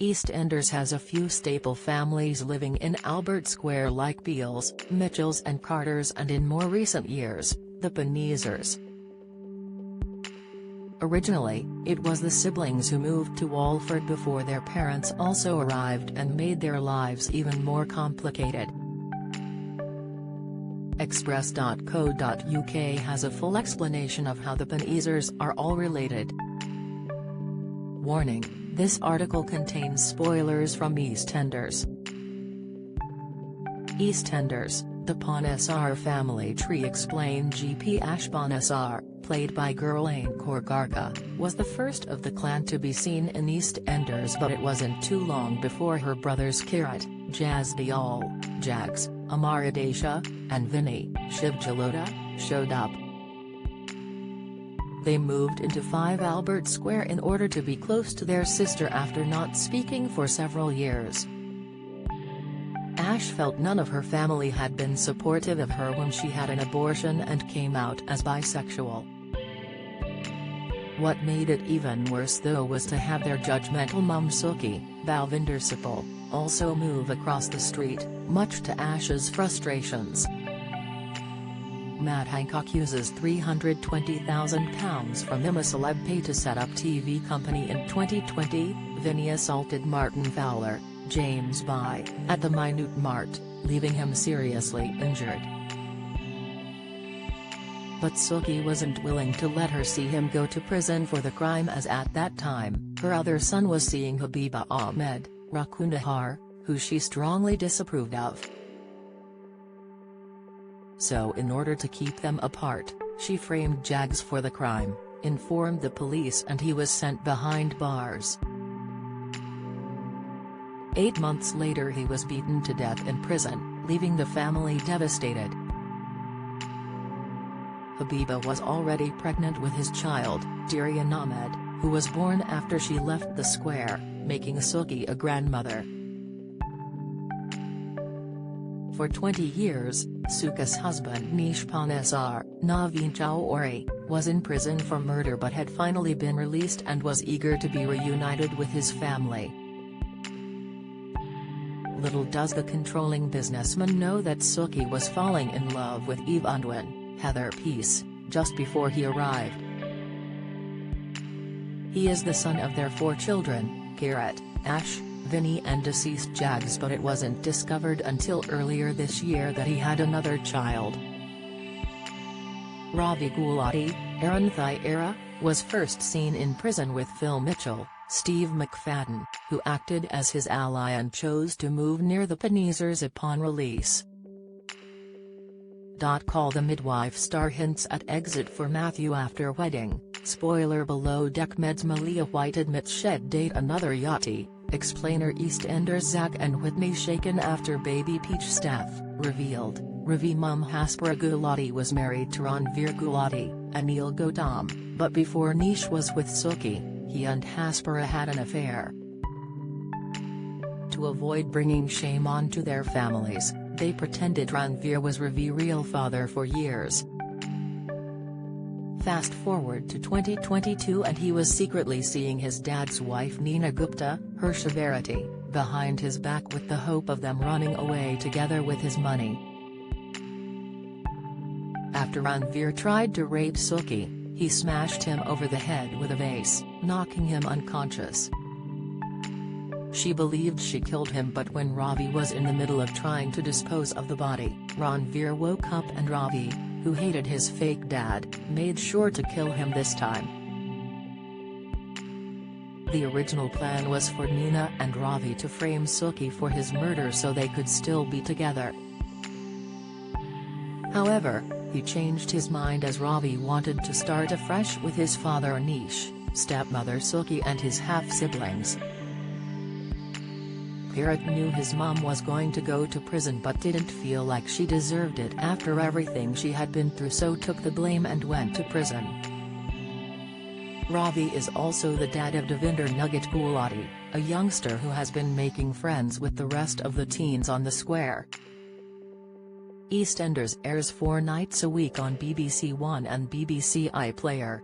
EastEnders has a few staple families living in Albert Square like Beals, Mitchells and Carters, and in more recent years, the Panesars. Originally, it was the siblings who moved to Walford before their parents also arrived and made their lives even more complicated. Express.co.uk has a full explanation of how the Panesars are all related. Warning: this article contains spoilers from EastEnders. EastEnders, the Panesar family tree explained. GP Ash Panesar, played by Gurleen Kaur Garcha, was the first of the clan to be seen in EastEnders, but it wasn't too long before her brothers Kirat, Jazz Dial, Jags, Amaradesha, and Vinny, Shiv Jalota, showed up. They moved into 5 Albert Square in order to be close to their sister after not speaking for several years. Ash felt none of her family had been supportive of her when she had an abortion and came out as bisexual. What made it even worse though was to have their judgmental mum Suki, Balvinder Sipal, also move across the street, much to Ash's frustrations. Matt Hancock uses £320,000 from Imma Celeb Pay to set up TV company in 2020. Vinny assaulted Martin Fowler, James By, at the Minute Mart, leaving him seriously injured. But Suki wasn't willing to let her see him go to prison for the crime, as at that time, her other son was seeing Habiba Ahmed, Rakunahar, who she strongly disapproved of. So in order to keep them apart, she framed Jags for the crime, informed the police, and he was sent behind bars. 8 months later he was beaten to death in prison, leaving the family devastated. Habiba was already pregnant with his child, Darian Ahmed, who was born after she left the square, making Suki a grandmother. For 20 years, Suka's husband Nish Panesar, Naveen Chowdhury, was in prison for murder but had finally been released and was eager to be reunited with his family. Little does the controlling businessman know that Suki was falling in love with Eve Unwin, Heather Peace, just before he arrived. He is the son of their 4 children, Kirat, Ash, Vinny and deceased Jags, but it wasn't discovered until earlier this year that he had another child. Ravi Gulati, Arunthai Era, was first seen in prison with Phil Mitchell, Steve McFadden, who acted as his ally and chose to move near the Panesars upon release. Call the midwife star hints at exit for Matthew after wedding. Spoiler below deck: Meds Malia White admits shed date another yachty. Explainer: EastEnders Zach and Whitney shaken after baby Peach staff revealed. Ravi mum Haspara Gulati was married to Ranveer Gulati, Anil Gautam, but before Nish was with Suki, he and Haspara had an affair. To avoid bringing shame onto their families, they pretended Ranveer was Ravi's real father for years. Fast forward to 2022 and he was secretly seeing his dad's wife Neena Gupta, Harsha Bharati, behind his back with the hope of them running away together with his money. After Ranveer tried to rape Suki, he smashed him over the head with a vase, knocking him unconscious. She believed she killed him, but when Ravi was in the middle of trying to dispose of the body, Ranveer woke up and Ravi, who hated his fake dad, made sure to kill him this time. The original plan was for Neena and Ravi to frame Suki for his murder so they could still be together. However, he changed his mind as Ravi wanted to start afresh with his father Nish, stepmother Suki and his half-siblings. Kirat knew his mum was going to go to prison but didn't feel like she deserved it after everything she had been through, so took the blame and went to prison. Ravi is also the dad of Devinder Nugget Gulati, a youngster who has been making friends with the rest of the teens on the square. EastEnders airs 4 nights a week on BBC One and BBC iPlayer.